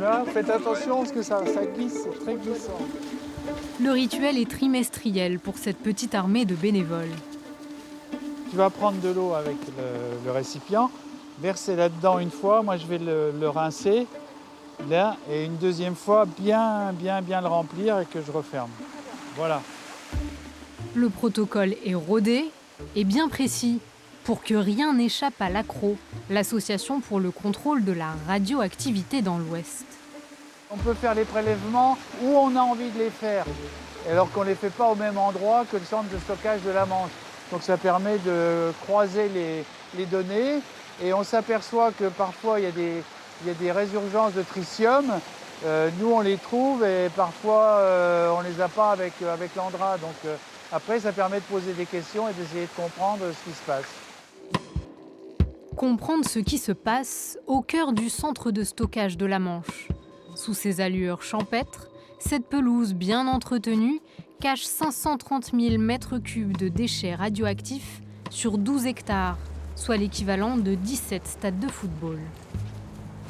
vois, faites attention parce que ça glisse, c'est très glissant. Le rituel est trimestriel pour cette petite armée de bénévoles. Tu vas prendre de l'eau avec le récipient, verser là-dedans une fois, moi je vais le rincer, là, et une deuxième fois bien le remplir et que je referme. Voilà. Le protocole est rodé et bien précis pour que rien n'échappe à l'ACRO, l'association pour le contrôle de la radioactivité dans l'Ouest. On peut faire les prélèvements où on a envie de les faire, alors qu'on ne les fait pas au même endroit que le centre de stockage de la Manche. Donc ça permet de croiser les données et on s'aperçoit que parfois il y a des résurgences de tritium. Nous on les trouve et parfois on ne les a pas avec l'ANDRA. Donc après ça permet de poser des questions et d'essayer de comprendre ce qui se passe. Comprendre ce qui se passe au cœur du centre de stockage de la Manche. Sous ses allures champêtres, cette pelouse bien entretenue cache 530 000 mètres cubes de déchets radioactifs sur 12 hectares, soit l'équivalent de 17 stades de football.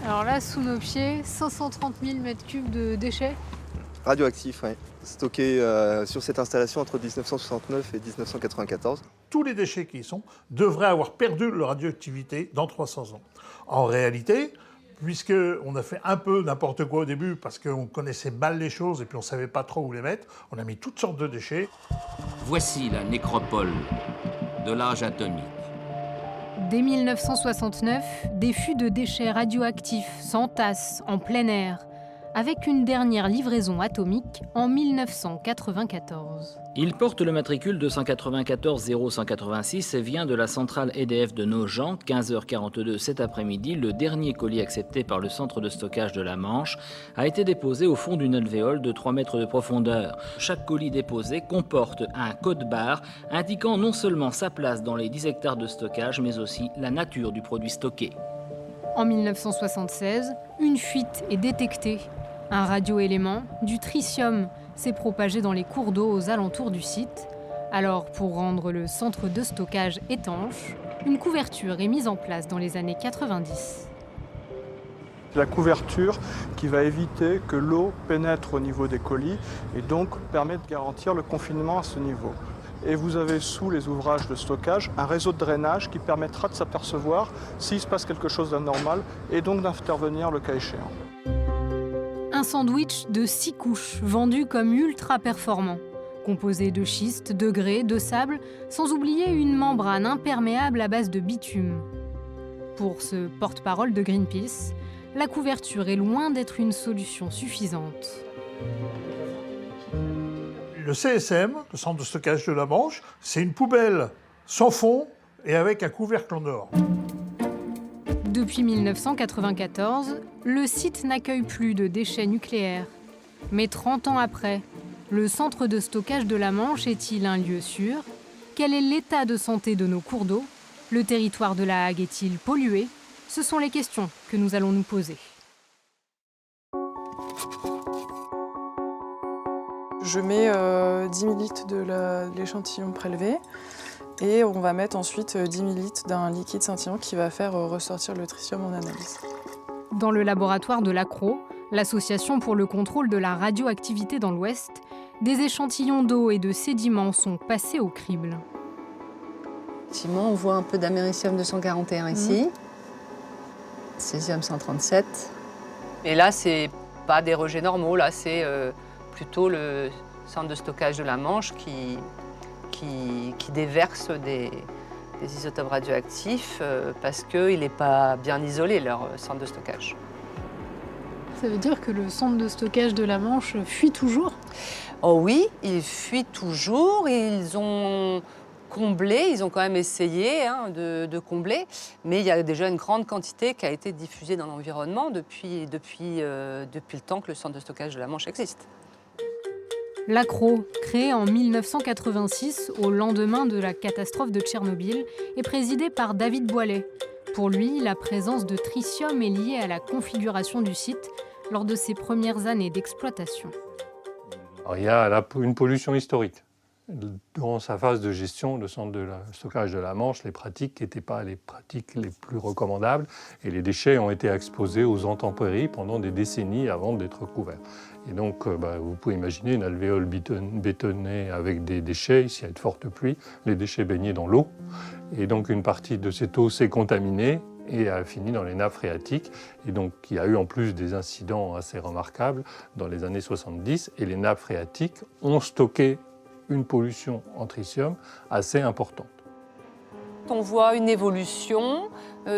Alors là, sous nos pieds, 530 000 mètres cubes de déchets radioactifs, oui. Stockés sur cette installation entre 1969 et 1994. Tous les déchets qui y sont devraient avoir perdu leur radioactivité dans 300 ans. En réalité, puisqu'on a fait un peu n'importe quoi au début, parce qu'on connaissait mal les choses et puis on ne savait pas trop où les mettre, on a mis toutes sortes de déchets. Voici la nécropole de l'âge atomique. Dès 1969, des fûts de déchets radioactifs s'entassent en plein air, avec une dernière livraison atomique en 1994. Il porte le matricule 294 0186 et vient de la centrale EDF de Nogent, 15h42 cet après-midi. Le dernier colis accepté par le centre de stockage de la Manche a été déposé au fond d'une alvéole de 3 mètres de profondeur. Chaque colis déposé comporte un code-barre indiquant non seulement sa place dans les 10 hectares de stockage, mais aussi la nature du produit stocké. En 1976, une fuite est détectée. Un radioélément, du tritium, s'est propagé dans les cours d'eau aux alentours du site. Alors, pour rendre le centre de stockage étanche, une couverture est mise en place dans les années 90. La couverture qui va éviter que l'eau pénètre au niveau des colis et donc permet de garantir le confinement à ce niveau. Et vous avez sous les ouvrages de stockage un réseau de drainage qui permettra de s'apercevoir s'il se passe quelque chose d'anormal et donc d'intervenir le cas échéant. Un sandwich de 6 couches, vendu comme ultra performant, composé de schiste, de grès, de sable, sans oublier une membrane imperméable à base de bitume. Pour ce porte-parole de Greenpeace, la couverture est loin d'être une solution suffisante. Le CSM, le centre de stockage de la Manche, c'est une poubelle sans fond et avec un couvercle en or. Depuis 1994, le site n'accueille plus de déchets nucléaires. Mais 30 ans après, le centre de stockage de la Manche est-il un lieu sûr ? Quel est l'état de santé de nos cours d'eau ? Le territoire de la Hague est-il pollué ? Ce sont les questions que nous allons nous poser. Je mets 10 ml de l'échantillon prélevé. Et on va mettre ensuite 10 ml d'un liquide scintillant qui va faire ressortir le tritium en analyse. Dans le laboratoire de l'ACRO, l'association pour le contrôle de la radioactivité dans l'Ouest, des échantillons d'eau et de sédiments sont passés au crible. Effectivement, on voit un peu d'américium 241 ici, césium 137. Et là, c'est pas des rejets normaux, là, c'est plutôt le centre de stockage de la Manche qui déversent des isotopes radioactifs parce qu'il n'est pas bien isolé, leur centre de stockage. Ça veut dire que le centre de stockage de la Manche fuit toujours ? Oh oui, il fuit toujours. Ils ont comblé, ils ont quand même essayé de combler, mais il y a déjà une grande quantité qui a été diffusée dans l'environnement depuis le temps que le centre de stockage de la Manche existe. L'ACRO, créé en 1986 au lendemain de la catastrophe de Tchernobyl, est présidé par David Boilet. Pour lui, la présence de tritium est liée à la configuration du site lors de ses premières années d'exploitation. Alors, il y a une pollution historique. dans sa phase de gestion, le centre de stockage de la Manche, les pratiques n'étaient pas les pratiques les plus recommandables et les déchets ont été exposés aux intempéries pendant des décennies avant d'être couverts. Et donc, vous pouvez imaginer une alvéole bétonnée avec des déchets. Ici, il y a de fortes pluies, les déchets baignaient dans l'eau. Et donc, une partie de cette eau s'est contaminée et a fini dans les nappes phréatiques. Et donc, il y a eu en plus des incidents assez remarquables dans les années 70. Et les nappes phréatiques ont stocké une pollution en tritium assez importante. On voit une évolution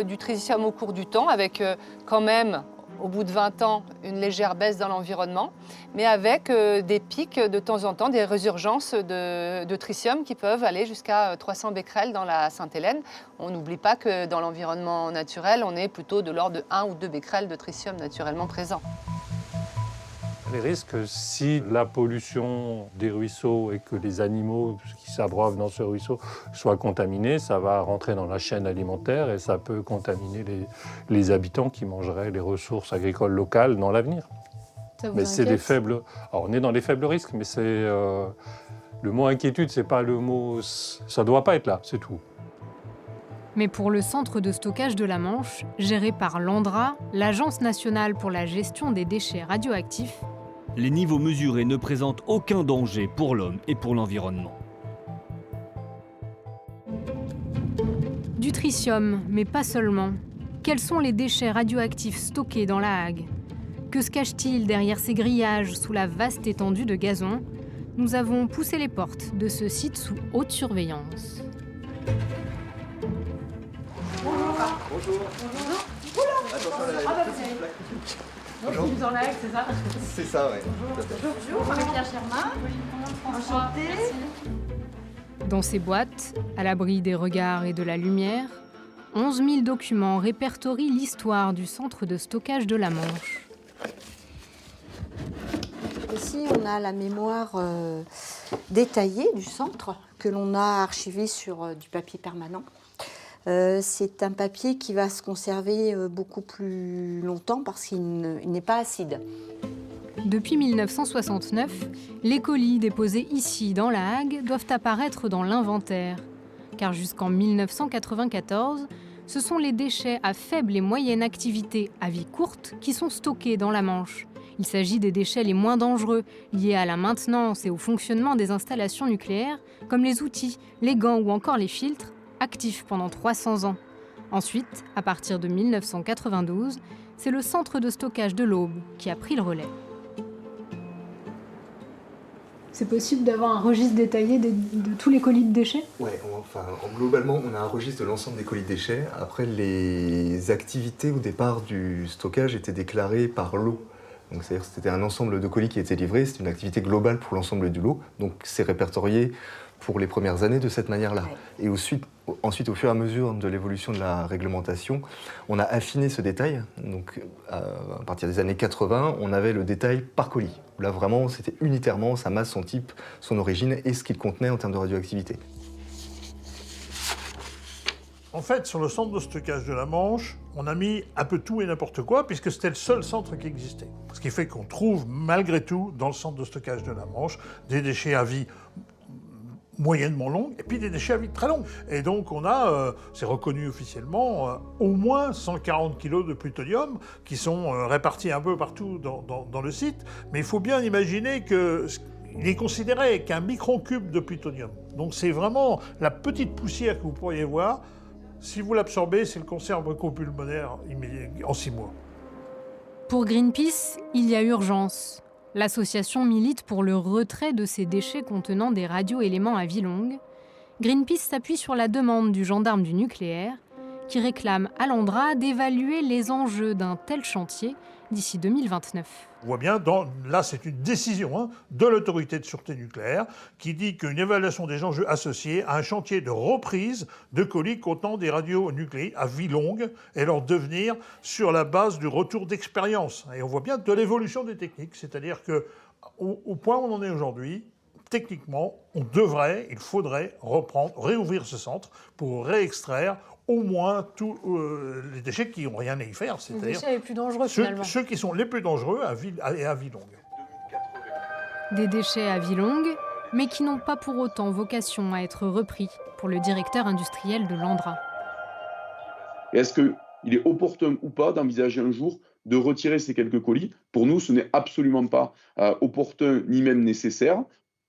du tritium au cours du temps, avec quand même, au bout de 20 ans, une légère baisse dans l'environnement, mais avec des pics de temps en temps, des résurgences de tritium qui peuvent aller jusqu'à 300 becquerels dans la Sainte-Hélène. On n'oublie pas que dans l'environnement naturel, on est plutôt de l'ordre de 1 ou 2 becquerels de tritium naturellement présents. Les risques, si la pollution des ruisseaux et que les animaux qui s'abreuvent dans ce ruisseau soient contaminés, ça va rentrer dans la chaîne alimentaire et ça peut contaminer les habitants qui mangeraient les ressources agricoles locales dans l'avenir. Mais c'est des faibles. Alors on est dans les faibles risques, mais c'est le mot inquiétude, c'est pas le mot. Ça doit pas être là, c'est tout. Mais pour le centre de stockage de la Manche, géré par l'ANDRA, l'Agence nationale pour la gestion des déchets radioactifs, les niveaux mesurés ne présentent aucun danger pour l'homme et pour l'environnement. Du tritium, mais pas seulement. Quels sont les déchets radioactifs stockés dans la Hague? Que se cache-t-il derrière ces grillages sous la vaste étendue de gazon? Nous avons poussé les portes de ce site sous haute surveillance. Bonjour. Bonjour. Dans la Hague, c'est ça? C'est ça, oui. Bonjour, Marie-Pierre Germain. Enchantée. Dans ces boîtes, à l'abri des regards et de la lumière, 11 000 documents répertorient l'histoire du centre de stockage de la Manche. Ici, on a la mémoire détaillée du centre que l'on a archivée sur du papier permanent. C'est un papier qui va se conserver beaucoup plus longtemps parce qu'il n'est pas acide. Depuis 1969, les colis déposés ici dans la Hague doivent apparaître dans l'inventaire. Car jusqu'en 1994, ce sont les déchets à faible et moyenne activité à vie courte qui sont stockés dans la Manche. Il s'agit des déchets les moins dangereux, liés à la maintenance et au fonctionnement des installations nucléaires, comme les outils, les gants ou encore les filtres, actifs pendant 300 ans. Ensuite, à partir de 1992, c'est le centre de stockage de l'Aube qui a pris le relais. C'est possible d'avoir un registre détaillé de tous les colis de déchets? Oui, globalement, on a un registre de l'ensemble des colis de déchets. Après, les activités au départ du stockage étaient déclarées par lot. Donc, c'est-à-dire que c'était un ensemble de colis qui était livré, c'est une activité globale pour l'ensemble du lot. Donc, c'est répertorié pour les premières années de cette manière-là. Et ensuite, au fur et à mesure de l'évolution de la réglementation, on a affiné ce détail. Donc, à partir des années 80, on avait le détail par colis. Là, vraiment, c'était unitairement sa masse, son type, son origine et ce qu'il contenait en termes de radioactivité. En fait, sur le centre de stockage de la Manche, on a mis un peu tout et n'importe quoi, puisque c'était le seul centre qui existait. Ce qui fait qu'on trouve, malgré tout, dans le centre de stockage de la Manche, des déchets à vie moyennement longue, et puis des déchets à vie très longue. Et donc on a, c'est reconnu officiellement, au moins 140 kg de plutonium qui sont répartis un peu partout dans le site. Mais il faut bien imaginer qu'il est considéré qu'un microcube de plutonium. Donc c'est vraiment la petite poussière que vous pourriez voir. Si vous l'absorbez, c'est le cancer bronchopulmonaire en 6 mois. Pour Greenpeace, il y a urgence. L'association milite pour le retrait de ces déchets contenant des radioéléments à vie longue. Greenpeace s'appuie sur la demande du gendarme du nucléaire, qui réclame à l'ANDRA d'évaluer les enjeux d'un tel chantier d'ici 2029. On voit bien, là c'est une décision de l'autorité de sûreté nucléaire qui dit qu'une évaluation des enjeux associés à un chantier de reprise de colis contenant des radionucléides à vie longue et leur devenir sur la base du retour d'expérience. Et on voit bien de l'évolution des techniques, c'est-à-dire qu'au point où on en est aujourd'hui, techniquement, il faudrait réouvrir ce centre pour réextraire au moins tous les déchets qui n'ont rien à y faire. Les déchets les plus dangereux, finalement. Ceux qui sont les plus dangereux à vie longue. Des déchets à vie longue mais qui n'ont pas pour autant vocation à être repris, pour le directeur industriel de l'Andra. Est-ce qu'il est opportun ou pas d'envisager un jour de retirer ces quelques colis? Pour nous, ce n'est absolument pas opportun ni même nécessaire.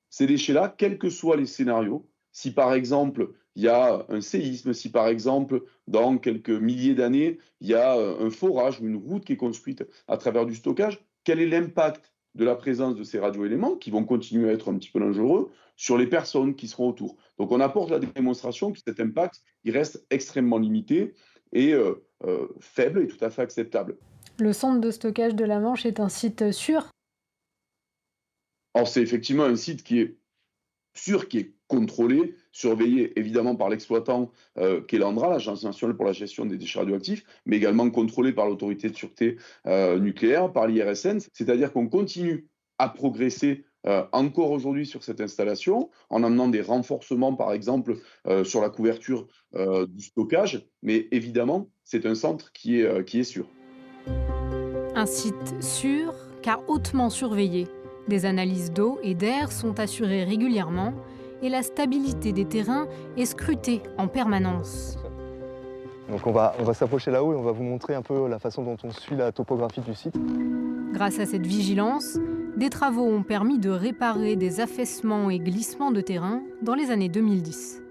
Ces déchets-là, quels que soient les scénarios, si par exemple il y a un séisme, si par exemple dans quelques milliers d'années il y a un forage ou une route qui est construite à travers du stockage, quel est l'impact de la présence de ces radioéléments qui vont continuer à être un petit peu dangereux sur les personnes qui seront autour? Donc on apporte la démonstration que cet impact il reste extrêmement limité et faible et tout à fait acceptable. Le centre de stockage de la Manche est un site sûr? Or, c'est effectivement un site qui est sûr, qui est contrôlé, surveillé évidemment par l'exploitant qu'est l'ANDRA, l'Agence nationale pour la gestion des déchets radioactifs, mais également contrôlé par l'autorité de sûreté nucléaire, par l'IRSN. C'est-à-dire qu'on continue à progresser encore aujourd'hui sur cette installation, en amenant des renforcements, par exemple, sur la couverture du stockage. Mais évidemment, c'est un centre qui est sûr. Un site sûr, car hautement surveillé. Des analyses d'eau et d'air sont assurées régulièrement et la stabilité des terrains est scrutée en permanence. Donc on va s'approcher là-haut et on va vous montrer un peu la façon dont on suit la topographie du site. Grâce à cette vigilance, des travaux ont permis de réparer des affaissements et glissements de terrain dans les années 2010.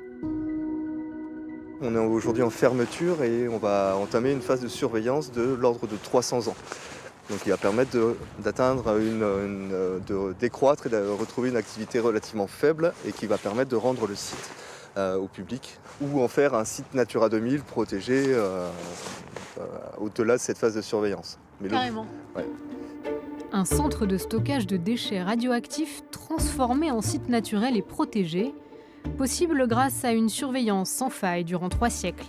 On est aujourd'hui en fermeture et on va entamer une phase de surveillance de l'ordre de 300 ans. Donc il va permettre d'atteindre, de décroître et de retrouver une activité relativement faible et qui va permettre de rendre le site au public ou en faire un site Natura 2000 protégé au-delà de cette phase de surveillance. Mais carrément. Ouais. Un centre de stockage de déchets radioactifs transformé en site naturel et protégé, possible grâce à une surveillance sans faille durant 3 siècles.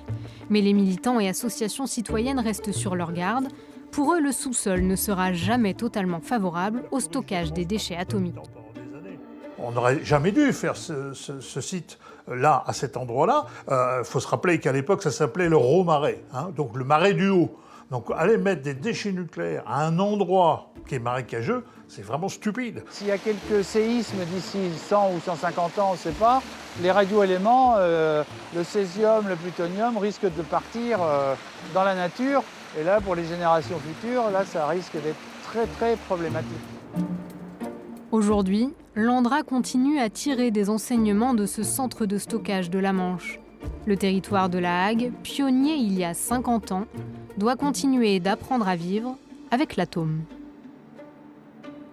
Mais les militants et associations citoyennes restent sur leur garde. Pour eux, le sous-sol ne sera jamais totalement favorable au stockage des déchets atomiques. On n'aurait jamais dû faire ce site-là, à cet endroit-là. Il faut se rappeler qu'à l'époque, ça s'appelait le Haut-Marais, donc le marais du Haut. Donc aller mettre des déchets nucléaires à un endroit qui est marécageux, c'est vraiment stupide. S'il y a quelques séismes d'ici 100 ou 150 ans, on ne sait pas, les radioéléments, le césium, le plutonium, risquent de partir dans la nature. Et là, pour les générations futures, là, ça risque d'être très, très problématique. Aujourd'hui, l'Andra continue à tirer des enseignements de ce centre de stockage de la Manche. Le territoire de la Hague, pionnier il y a 50 ans, doit continuer d'apprendre à vivre avec l'atome.